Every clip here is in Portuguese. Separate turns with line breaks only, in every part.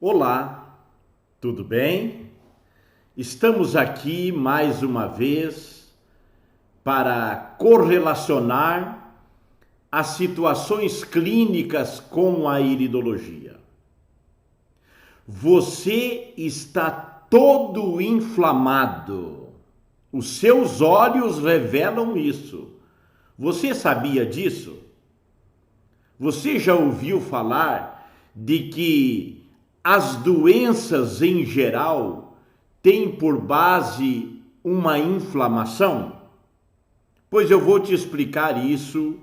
Olá, tudo bem? Estamos aqui mais uma vez para correlacionar as situações clínicas com a iridologia. Você está todo inflamado. Os seus olhos revelam isso. Você sabia disso? Você já ouviu falar de que as doenças em geral têm por base uma inflamação? Pois eu vou te explicar isso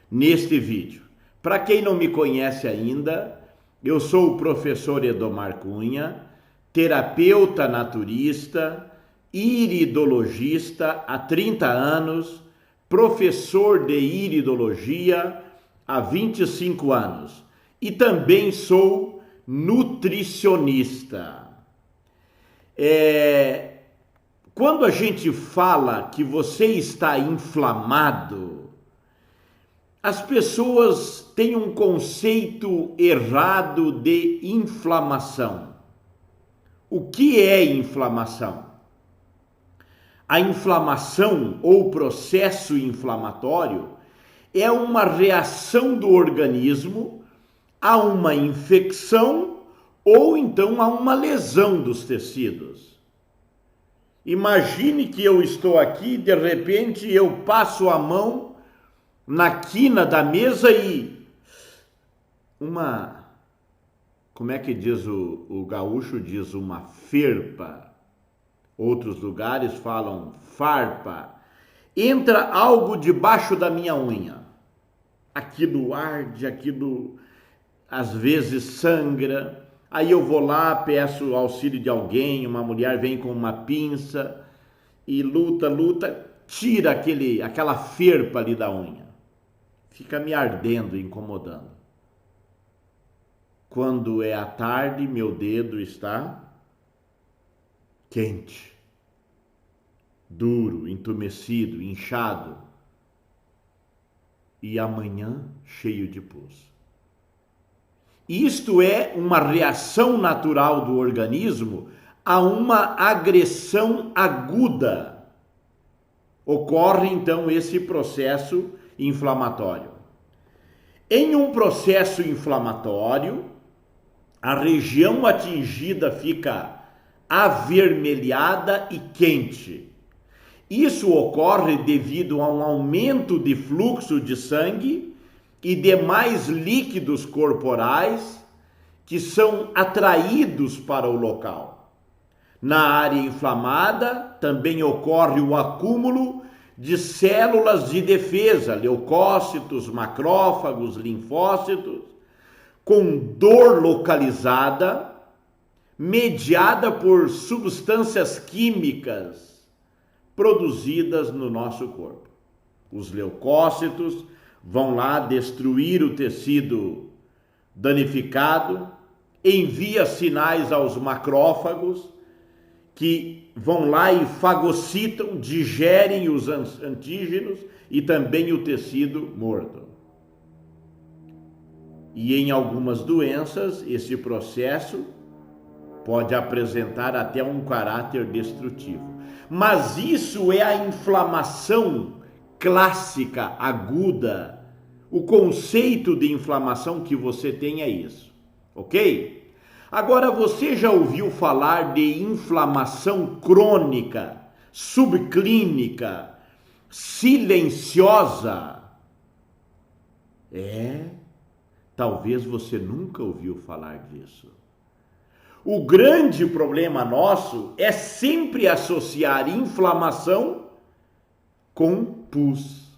neste vídeo. Para quem não me conhece ainda, eu sou o professor Edomar Cunha, terapeuta naturista, iridologista há 30 anos, professor de iridologia há 25 anos e também sou nutricionista. Quando a gente fala que você está inflamado, as pessoas têm um conceito errado de inflamação. O que é inflamação? A inflamação ou processo inflamatório é uma reação do organismo a uma infecção ou então a uma lesão dos tecidos. Imagine que eu estou aqui, de repente eu passo a mão na quina da mesa e como é que diz o gaúcho? Diz uma ferpa. Outros lugares falam farpa. Entra algo debaixo da minha unha. Aquilo arde, aquilo às vezes sangra. Aí eu vou lá, peço auxílio de alguém, uma mulher vem com uma pinça e luta, tira aquela ferpa ali da unha. Fica me ardendo, incomodando. Quando é à tarde, meu dedo está quente, duro, entumecido, inchado. E amanhã cheio de pus. Isto é uma reação natural do organismo a uma agressão aguda. Ocorre então esse processo inflamatório. Em um processo inflamatório, a região atingida fica avermelhada e quente. Isso ocorre devido a um aumento de fluxo de sangue e demais líquidos corporais que são atraídos para o local. Na área inflamada também ocorre o acúmulo de células de defesa, leucócitos, macrófagos, linfócitos, com dor localizada, mediada por substâncias químicas produzidas no nosso corpo. Os leucócitos vão lá destruir o tecido danificado, envia sinais aos macrófagos que vão lá e fagocitam, digerem os antígenos e também o tecido morto. E em algumas doenças, esse processo pode apresentar até um caráter destrutivo. Mas isso é a inflamação clássica, aguda. O conceito de inflamação que você tem é isso, ok? Agora, você já ouviu falar de inflamação crônica, subclínica, silenciosa? Talvez você nunca ouviu falar disso. O grande problema nosso é sempre associar inflamação com pus,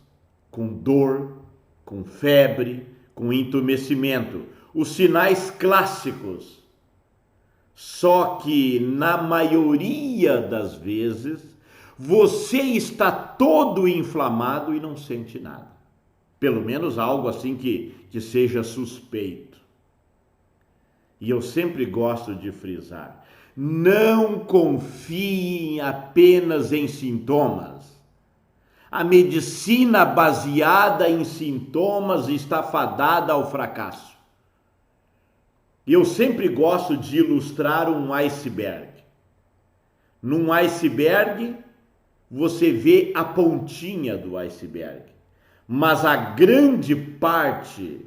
com dor, com febre, com entumecimento. Os sinais clássicos. Só que na maioria das vezes você está todo inflamado e não sente nada. Pelo menos algo assim que seja suspeito. E eu sempre gosto de frisar, não confiem apenas em sintomas. A medicina baseada em sintomas está fadada ao fracasso. Eu sempre gosto de ilustrar um iceberg. Num iceberg, você vê a pontinha do iceberg, mas a grande parte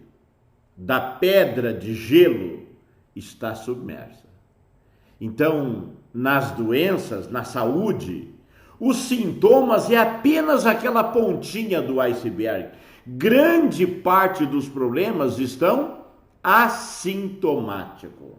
da pedra de gelo está submersa. Então, nas doenças, na saúde, os sintomas é apenas aquela pontinha do iceberg. Grande parte dos problemas estão assintomáticos.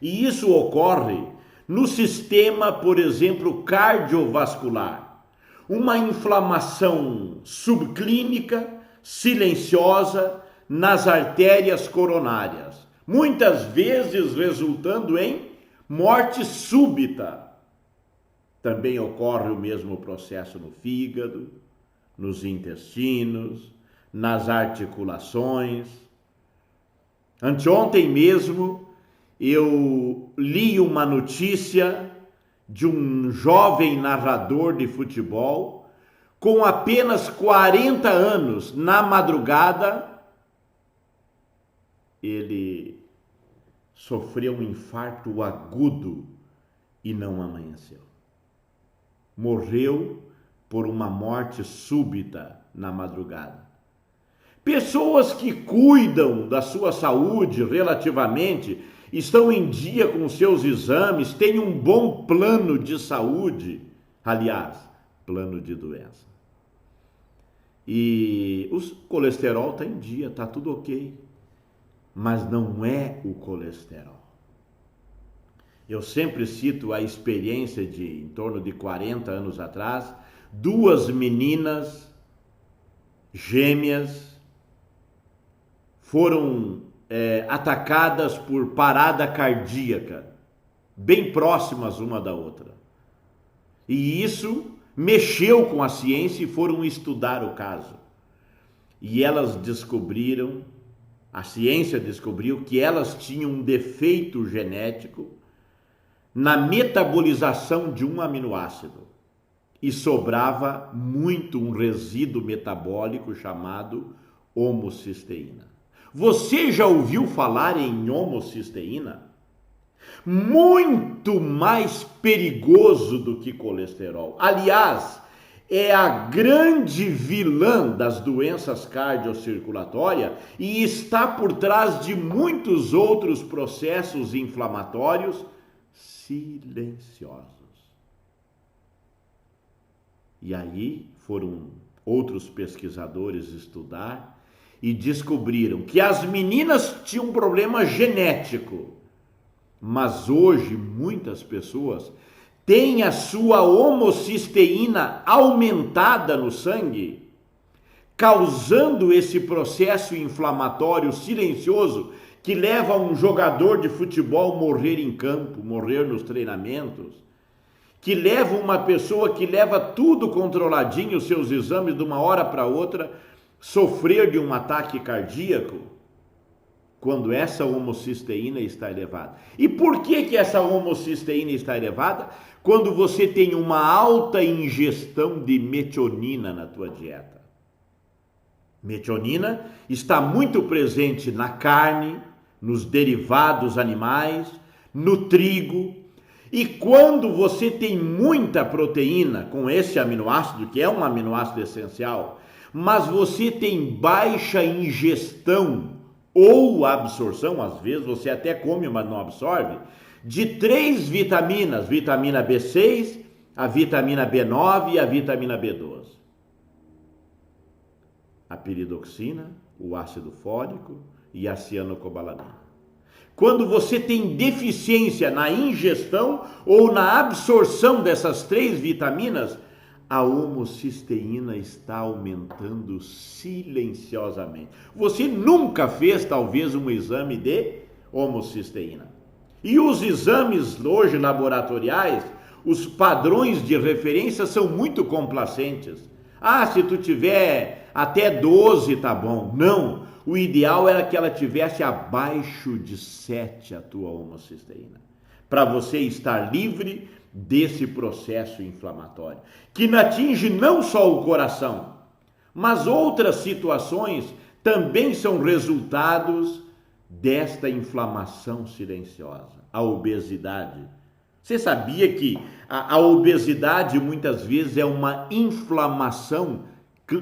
E isso ocorre no sistema, por exemplo, cardiovascular. Uma inflamação subclínica, silenciosa, nas artérias coronárias, muitas vezes resultando em morte súbita. Também ocorre o mesmo processo no fígado, nos intestinos, nas articulações. Anteontem mesmo eu li uma notícia de um jovem narrador de futebol com apenas 40 anos. Na madrugada, ele sofreu um infarto agudo e não amanheceu. Morreu por uma morte súbita na madrugada. Pessoas que cuidam da sua saúde relativamente, estão em dia com seus exames, têm um bom plano de saúde, aliás, plano de doença. E o colesterol está em dia, está tudo ok, mas não é o colesterol. Eu sempre cito a experiência de, em torno de 40 anos atrás, duas meninas gêmeas foram atacadas por parada cardíaca, bem próximas uma da outra. E isso mexeu com a ciência e foram estudar o caso. E elas descobriram, a ciência descobriu que elas tinham um defeito genético na metabolização de um aminoácido. E sobrava muito um resíduo metabólico chamado homocisteína. Você já ouviu falar em homocisteína? Muito mais perigoso do que colesterol. Aliás, é a grande vilã das doenças cardiocirculatórias e está por trás de muitos outros processos inflamatórios silenciosos. E aí foram outros pesquisadores estudar e descobriram que as meninas tinham um problema genético, mas hoje muitas pessoas têm a sua homocisteína aumentada no sangue, causando esse processo inflamatório silencioso que leva um jogador de futebol a morrer em campo, morrer nos treinamentos, que leva uma pessoa que leva tudo controladinho, os seus exames de uma hora para outra, sofrer de um ataque cardíaco, quando essa homocisteína está elevada. E por que essa homocisteína está elevada? Quando você tem uma alta ingestão de metionina na tua dieta. Metionina está muito presente na carne, nos derivados animais, no trigo. E quando você tem muita proteína com esse aminoácido, que é um aminoácido essencial, mas você tem baixa ingestão ou absorção, às vezes você até come, mas não absorve, de 3 vitaminas, vitamina B6, a vitamina B9 e a vitamina B12. A piridoxina, o ácido fólico e a cianocobalamina. Quando você tem deficiência na ingestão ou na absorção dessas 3 vitaminas, a homocisteína está aumentando silenciosamente. Você nunca fez, talvez, um exame de homocisteína. E os exames hoje laboratoriais, os padrões de referência são muito complacentes. Ah, se tu tiver até 12 tá bom. Não, o ideal era que ela tivesse abaixo de 7 a tua homocisteína, para você estar livre desse processo inflamatório, que atinge não só o coração, mas outras situações também são resultados desta inflamação silenciosa, a obesidade. Você sabia que a obesidade muitas vezes é uma inflamação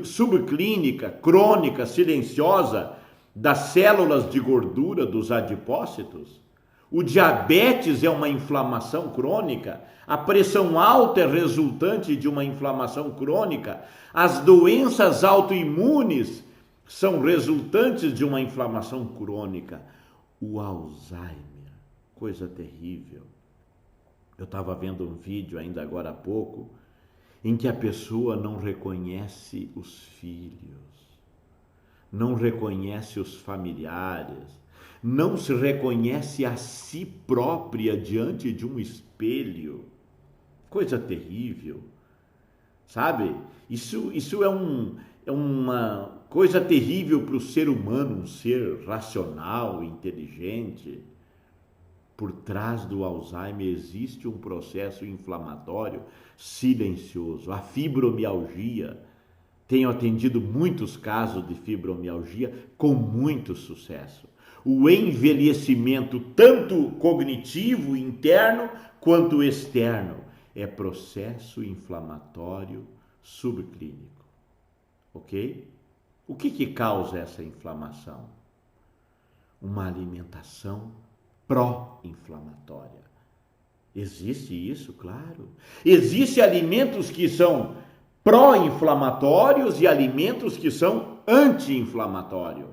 subclínica, crônica, silenciosa das células de gordura dos adipócitos? O diabetes é uma inflamação crônica, a pressão alta é resultante de uma inflamação crônica, as doenças autoimunes são resultantes de uma inflamação crônica. O Alzheimer, coisa terrível. Eu estava vendo um vídeo ainda agora há pouco, em que a pessoa não reconhece os filhos, não reconhece os familiares, não se reconhece a si própria diante de um espelho. Coisa terrível, sabe? Isso é uma coisa terrível para o ser humano, um ser racional, inteligente. Por trás do Alzheimer existe um processo inflamatório silencioso, a fibromialgia. Tenho atendido muitos casos de fibromialgia com muito sucesso. O envelhecimento, tanto cognitivo interno quanto externo, é processo inflamatório subclínico. Ok? O que causa essa inflamação? Uma alimentação pró-inflamatória. Existe isso, claro. Existem alimentos que são pró-inflamatórios e alimentos que são anti-inflamatórios.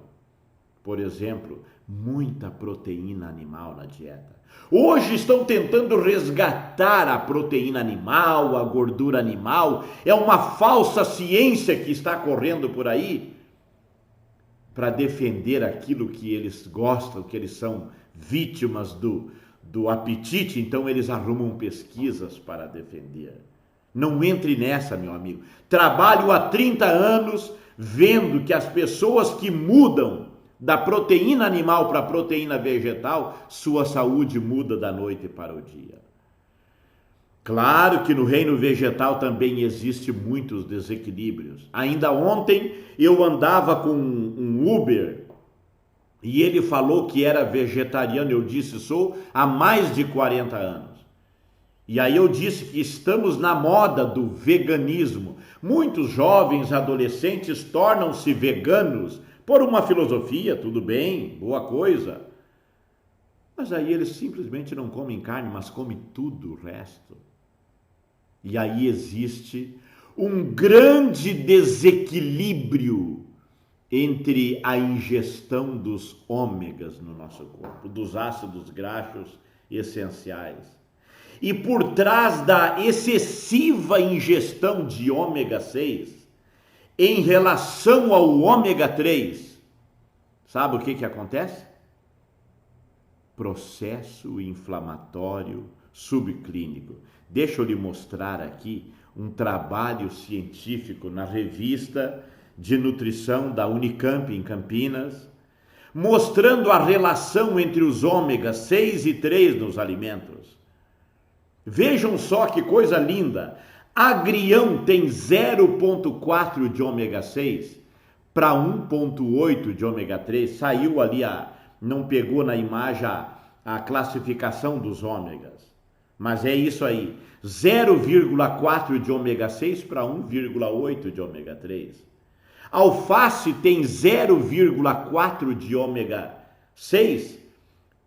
Por exemplo, muita proteína animal na dieta. Hoje estão tentando resgatar a proteína animal, a gordura animal. É uma falsa ciência que está correndo por aí para defender aquilo que eles gostam, que eles são vítimas do apetite, então eles arrumam pesquisas para defender. Não entre nessa, meu amigo. Trabalho há 30 anos vendo que as pessoas que mudam da proteína animal para a proteína vegetal, sua saúde muda da noite para o dia. Claro que no reino vegetal também existe muitos desequilíbrios. Ainda ontem eu andava com um Uber e ele falou que era vegetariano. Eu disse, sou há mais de 40 anos. E aí eu disse que estamos na moda do veganismo. Muitos jovens adolescentes tornam-se veganos por uma filosofia, tudo bem, boa coisa. Mas aí eles simplesmente não comem carne, mas comem tudo o resto. E aí existe um grande desequilíbrio entre a ingestão dos ômegas no nosso corpo, dos ácidos graxos essenciais. E por trás da excessiva ingestão de ômega 6, em relação ao ômega 3, sabe o que acontece? Processo inflamatório subclínico. Deixa eu lhe mostrar aqui um trabalho científico na revista de nutrição da Unicamp em Campinas, mostrando a relação entre os ômegas 6 e 3 nos alimentos. Vejam só que coisa linda. Agrião tem 0,4 de ômega 6 para 1,8 de ômega 3. Saiu ali, não pegou na imagem a classificação dos ômegas. Mas é isso aí, 0,4 de ômega 6 para 1,8 de ômega 3. Alface tem 0,4 de ômega 6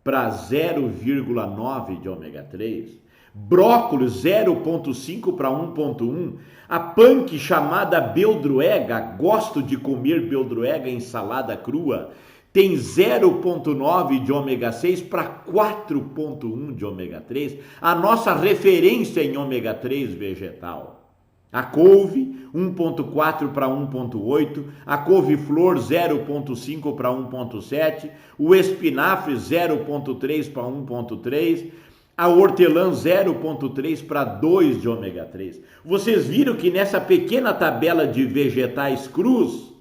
para 0,9 de ômega 3. Brócolis 0,5 para 1,1. A punk chamada beldroega, gosto de comer beldroega em salada crua, tem 0,9 de ômega 6 para 4,1 de ômega 3, a nossa referência em ômega 3 vegetal. A couve, 1,4 para 1,8, a couve-flor, 0,5 para 1,7, o espinafre, 0,3 para 1,3, a hortelã 0,3 para 2 de ômega 3. Vocês viram que nessa pequena tabela de vegetais crus,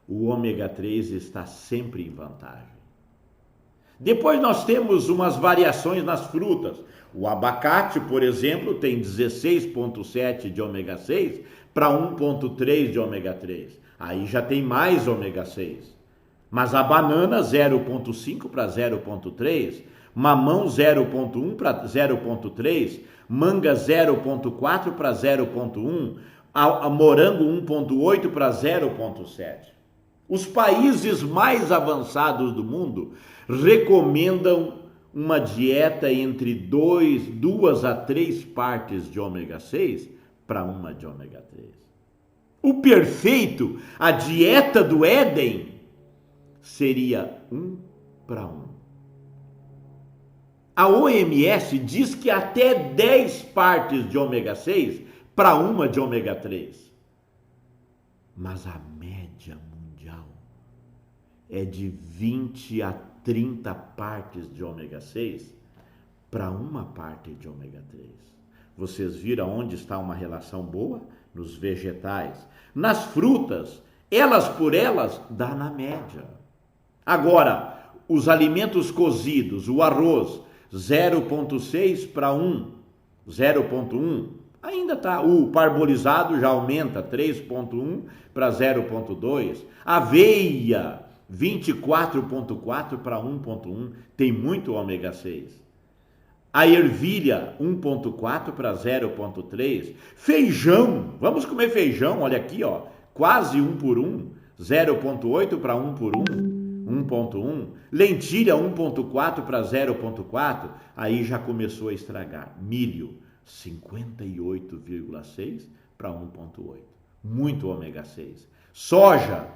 o ômega 3 está sempre em vantagem. Depois nós temos umas variações nas frutas. O abacate, por exemplo, tem 16,7 de ômega 6 para 1,3 de ômega 3. Aí já tem mais ômega 6. Mas a banana 0,5 para 0,3, mamão 0,1 para 0,3, manga 0,4 para 0,1, a morango 1,8 para 0,7. Os países mais avançados do mundo recomendam uma dieta entre 2 a 3 partes de ômega 6 para uma de ômega 3. O perfeito, a dieta do Éden, seria 1 para 1. A OMS diz que até 10 partes de ômega 6 para uma de ômega 3. Mas a média mundial é de 20 a 30 partes de ômega 6 para uma parte de ômega 3. Vocês viram onde está uma relação boa? Nos vegetais. Nas frutas, elas por elas, dá na média. Agora, os alimentos cozidos, o arroz, 0,6 para 1, 0,1, ainda está. O parbolizado já aumenta, 3,1 para 0,2. Aveia, 24,4 para 1,1, tem muito ômega 6. A ervilha, 1,4 para 0,3. Feijão, vamos comer feijão, olha aqui, ó, quase 1 por 1, 0,8 para 1 por 1, 1,1. Lentilha, 1,4 para 0,4, aí já começou a estragar. Milho, 58,6 para 1,8. Muito ômega 6. Soja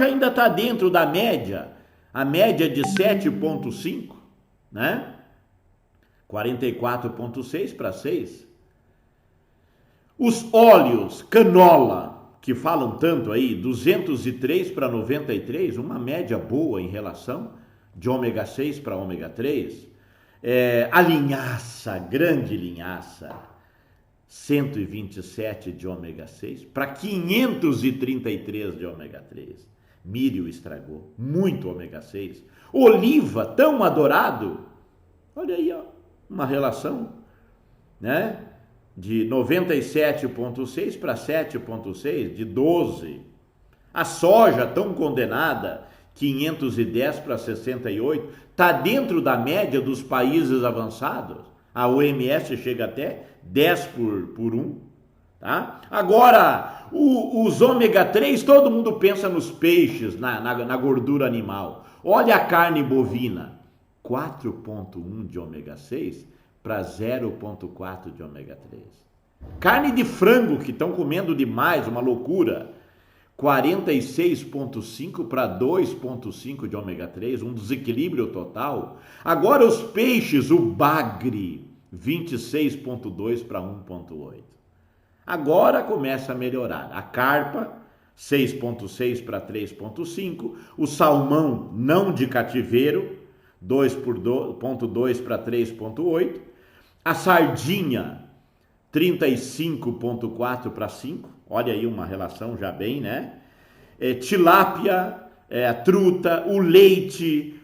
ainda está dentro da média, a média de 7,5, né? 44,6 para 6. Os óleos, canola, que falam tanto aí, 203 para 93, uma média boa em relação de ômega 6 para ômega 3. A linhaça, grande linhaça, 127 de ômega 6 para 533 de ômega 3. Milho estragou, muito ômega 6. Oliva, tão adorado, olha aí, ó, uma relação, né? De 97,6 para 7,6, de 12. A soja, tão condenada, 510 para 68, está dentro da média dos países avançados. A OMS chega até 10 por 1. Tá? Agora, os ômega 3, todo mundo pensa nos peixes, na gordura animal. Olha a carne bovina, 4,1 de ômega 6 para 0,4 de ômega 3. Carne de frango, que estão comendo demais, uma loucura, 46,5 para 2,5 de ômega 3, um desequilíbrio total. Agora os peixes, o bagre, 26,2 para 1,8. Agora começa a melhorar. A carpa, 6,6 para 3,5. O salmão não de cativeiro, 2,2 para 3,8. A sardinha, 35,4 para 5. Olha aí uma relação já bem, né? Tilápia, a truta, o leite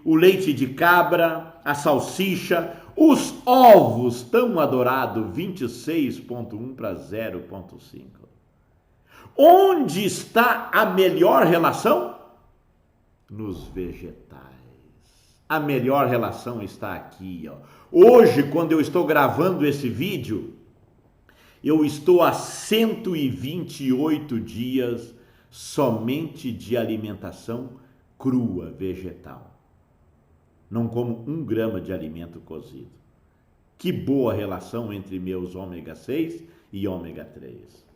de cabra, a salsicha, os ovos, tão adorado, 26,1 para 0,5. Onde está a melhor relação? Nos vegetais. A melhor relação está aqui, ó. Hoje, quando eu estou gravando esse vídeo, eu estou há 128 dias somente de alimentação crua, vegetal. Não como 1 grama de alimento cozido. Que boa relação entre meus ômega 6 e ômega 3.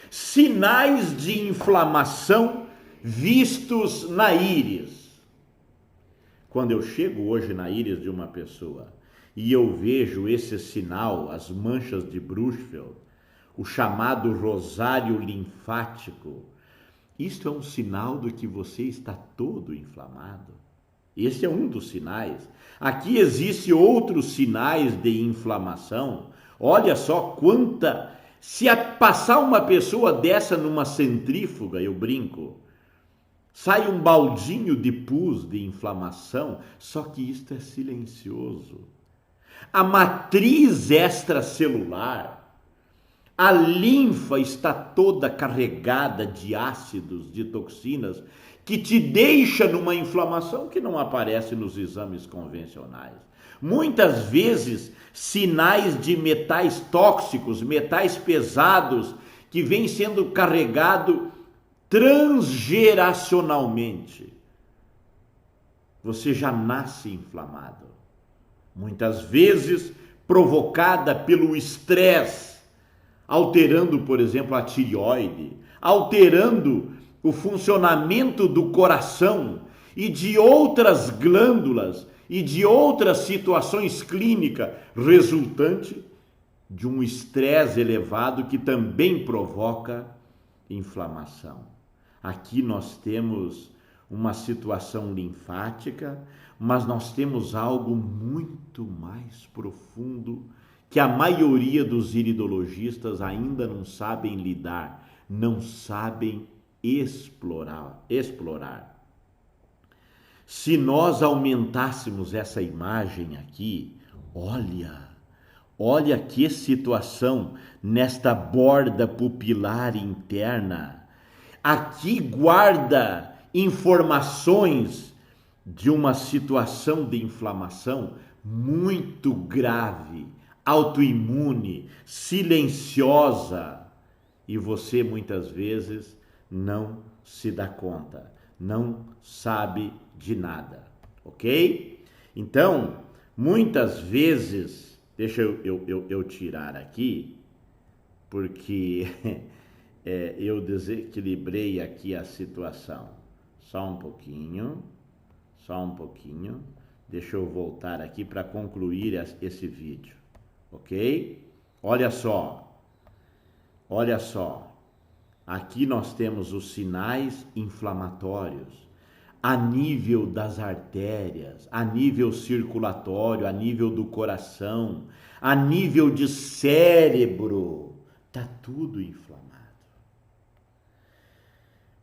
Sinais de inflamação vistos na íris. Quando eu chego hoje na íris de uma pessoa e eu vejo esse sinal, as manchas de Bruchfeld, o chamado rosário linfático, isto é um sinal de que você está todo inflamado. Esse é um dos sinais. Aqui existem outros sinais de inflamação. Olha só quanta... Se passar uma pessoa dessa numa centrífuga, eu brinco, sai um baldinho de pus de inflamação, só que isto é silencioso. A matriz extracelular, A linfa está toda carregada de ácidos, de toxinas, que te deixa numa inflamação que não aparece nos exames convencionais. Muitas vezes, sinais de metais tóxicos, metais pesados, que vêm sendo carregado transgeracionalmente. Você já nasce inflamado. Muitas vezes provocada pelo estresse, alterando, por exemplo, a tireoide, alterando o funcionamento do coração e de outras glândulas e de outras situações clínicas, resultante de um estresse elevado que também provoca inflamação. Aqui nós temos uma situação linfática, mas nós temos algo muito mais profundo que a maioria dos iridologistas ainda não sabem lidar, não sabem explorar. Se nós aumentássemos essa imagem aqui, olha que situação nesta borda pupilar interna. Aqui guarda informações de uma situação de inflamação muito grave, autoimune, silenciosa, e você muitas vezes não se dá conta, não sabe de nada, ok? Então, muitas vezes, deixa eu tirar aqui, porque eu desequilibrei aqui a situação. Só um pouquinho, deixa eu voltar aqui para concluir esse vídeo, ok? Olha só, aqui nós temos os sinais inflamatórios a nível das artérias, a nível circulatório, a nível do coração, a nível de cérebro, está tudo inflamado.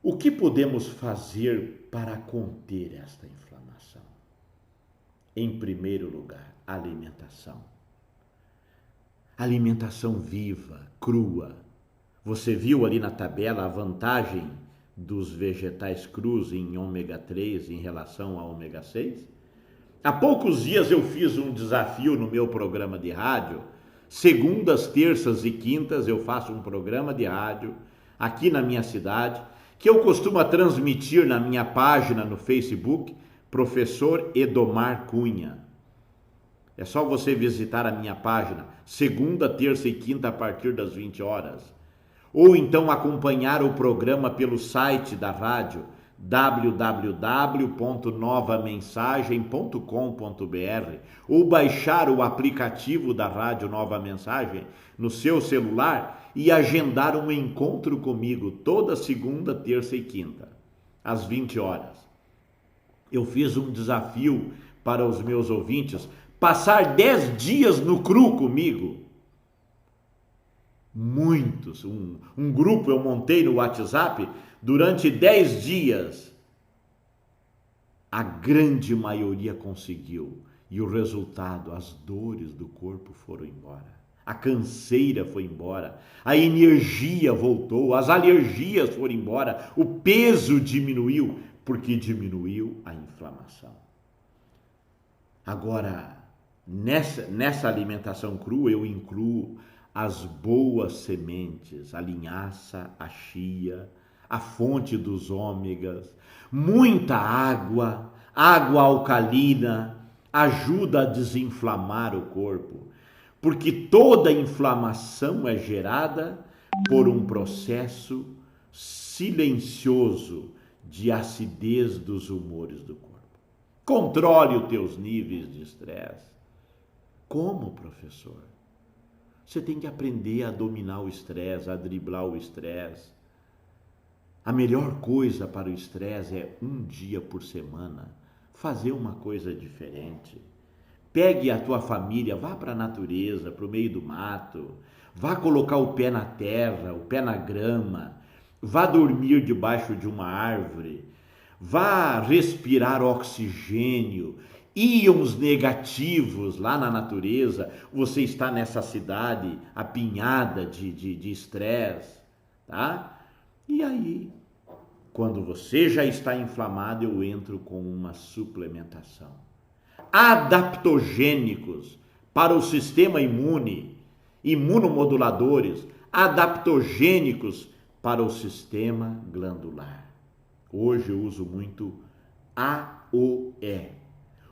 O que podemos fazer para conter esta inflamação? Em primeiro lugar, alimentação. Alimentação viva, crua. Você viu ali na tabela a vantagem dos vegetais crus em ômega 3 em relação ao ômega 6? Há poucos dias eu fiz um desafio no meu programa de rádio. Segundas, terças e quintas eu faço um programa de rádio aqui na minha cidade, que eu costumo transmitir na minha página no Facebook, Professor Edomar Cunha. É só você visitar a minha página, segunda, terça e quinta a partir das 20 horas. Ou então acompanhar o programa pelo site da rádio, www.novamensagem.com.br, ou baixar o aplicativo da Rádio Nova Mensagem no seu celular e agendar um encontro comigo toda segunda, terça e quinta, às 20 horas. Eu fiz um desafio para os meus ouvintes, passar 10 dias no cru comigo. Muitos, um grupo eu montei no WhatsApp durante 10 dias. A grande maioria conseguiu. E o resultado, as dores do corpo foram embora. A canseira foi embora. A energia voltou. As alergias foram embora. O peso diminuiu, porque diminuiu a inflamação. Agora, nessa alimentação crua, eu incluo as boas sementes, a linhaça, a chia, a fonte dos ômegas, muita água alcalina, ajuda a desinflamar o corpo, porque toda inflamação é gerada por um processo silencioso de acidez dos humores do corpo. Controle os teus níveis de estresse. Como, professor? Você tem que aprender a dominar o estresse, a driblar o estresse. A melhor coisa para o estresse é um dia por semana fazer uma coisa diferente. Pegue a tua família, vá para a natureza, para o meio do mato, vá colocar o pé na terra, o pé na grama, vá dormir debaixo de uma árvore, vá respirar oxigênio, íons negativos lá na natureza, você está nessa cidade apinhada de estresse, tá? E aí, quando você já está inflamado, eu entro com uma suplementação. Adaptogênicos para o sistema imune, imunomoduladores, adaptogênicos para o sistema glandular. Hoje eu uso muito AOE,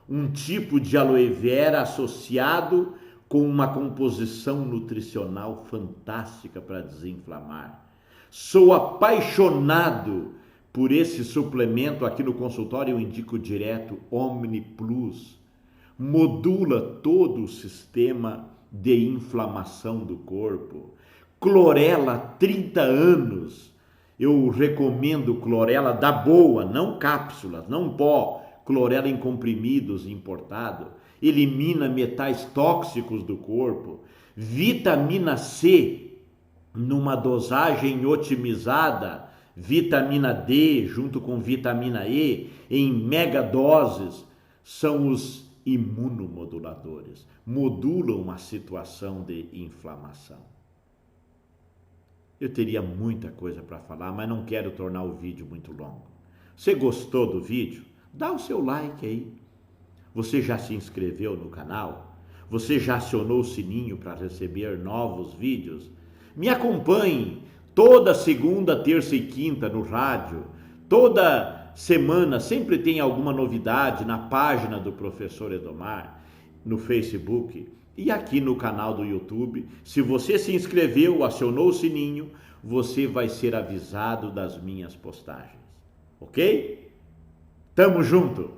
um tipo de aloe vera associado com uma composição nutricional fantástica para desinflamar. Sou apaixonado por esse suplemento. Aqui no consultório eu indico direto Omni Plus. Modula todo o sistema de inflamação do corpo. Clorela, 30 anos. Eu recomendo clorela da boa, não cápsulas, não pó. Clorela em comprimidos importado. Elimina metais tóxicos do corpo. Vitamina C, numa dosagem otimizada. Vitamina D junto com vitamina E em mega doses. São os imunomoduladores. Modulam a situação de inflamação. Eu teria muita coisa para falar, mas não quero tornar o vídeo muito longo. Você gostou do vídeo? Dá o seu like aí. Você já se inscreveu no canal? Você já acionou o sininho para receber novos vídeos? Me acompanhe toda segunda, terça e quinta no rádio. Toda semana sempre tem alguma novidade na página do Professor Edomar, no Facebook e aqui no canal do YouTube. Se você se inscreveu, acionou o sininho, você vai ser avisado das minhas postagens. Ok? Tamo junto!